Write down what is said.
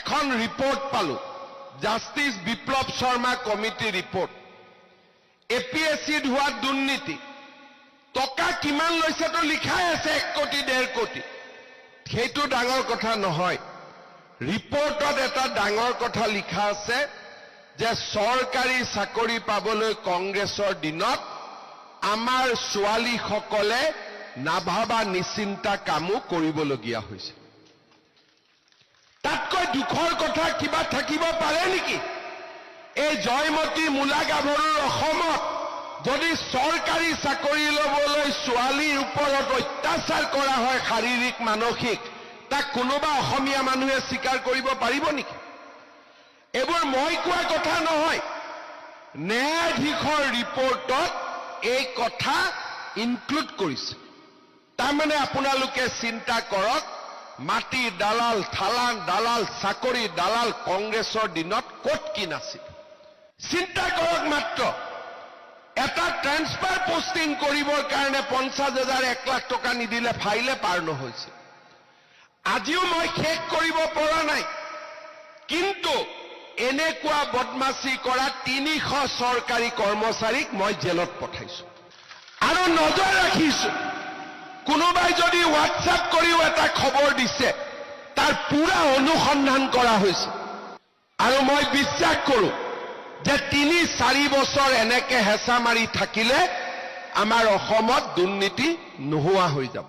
এখন ৰিপৰ্ট পালো জাষ্টিছ বিপ্লৱ Sharma committee report APSCত হোৱা দুৰ্নীতি টকা কিমান লৈছে তো লিখাই আছে 1 কোটি 1.5 কোটি সেইটো ডাঙৰ কথা নহয় ৰিপৰ্টত এটা ডাঙৰ কথা লিখা আছে যে চৰকাৰী চাকৰি পাবলৈ কংগ্ৰেছৰ দিনত আমাৰ ছোৱালীসকলে নাভাবা নিচিন্তা কামো কৰিবলগীয়া হৈছে তাতকৈ দুখৰ কথা কিবা থাকিব পাৰে নেকি এই জয়মতী মূলা গাভৰুৰ অসমত যদি চৰকাৰী চাকৰি ল'বলৈ ছোৱালীৰ ওপৰত অত্যাচাৰ কৰা হয় শাৰীৰিক মানসিক তাক কোনোবা অসমীয়া মানুহে স্বীকাৰ কৰিব পাৰিব নেকি এবোৰ মই কোৱা কথা নহয় ন্যায়াধীশৰ ৰিপৰ্টত এই কথা ইনক্লুড কৰিছে তাৰমানে আপোনালোকে চিন্তা কৰক মাটি দালাল থালান দালাল চাকৰি দালাল কংগ্ৰেছৰ দিনত ক'ত কি নাছিল চিন্তা কৰক মাত্ৰ এটা ট্ৰান্সফাৰ পোষ্টিং কৰিবৰ কাৰণে 50,000 1 লাখ টকা নিদিলে ফাইলে পাৰ নহৈছে আজিও মই শেষ কৰিব পৰা নাই কিন্তু এনেকুৱা বদমাছি কৰা 300 চৰকাৰী কৰ্মচাৰীক মই জেলত পঠাইছো আৰু নজৰ ৰাখিছো কোনোবাই যদি হোৱাটছআপ কৰিও এটা খবৰ দিছে তাৰ পুৰা অনুসন্ধান কৰা হৈছে আৰু মই বিশ্বাস কৰো যে 3-4 বছৰ এনেকে হেঁচা মাৰি থাকিলে আমাৰ অসমত দুৰ্নীতি নোহোৱা হৈ যাব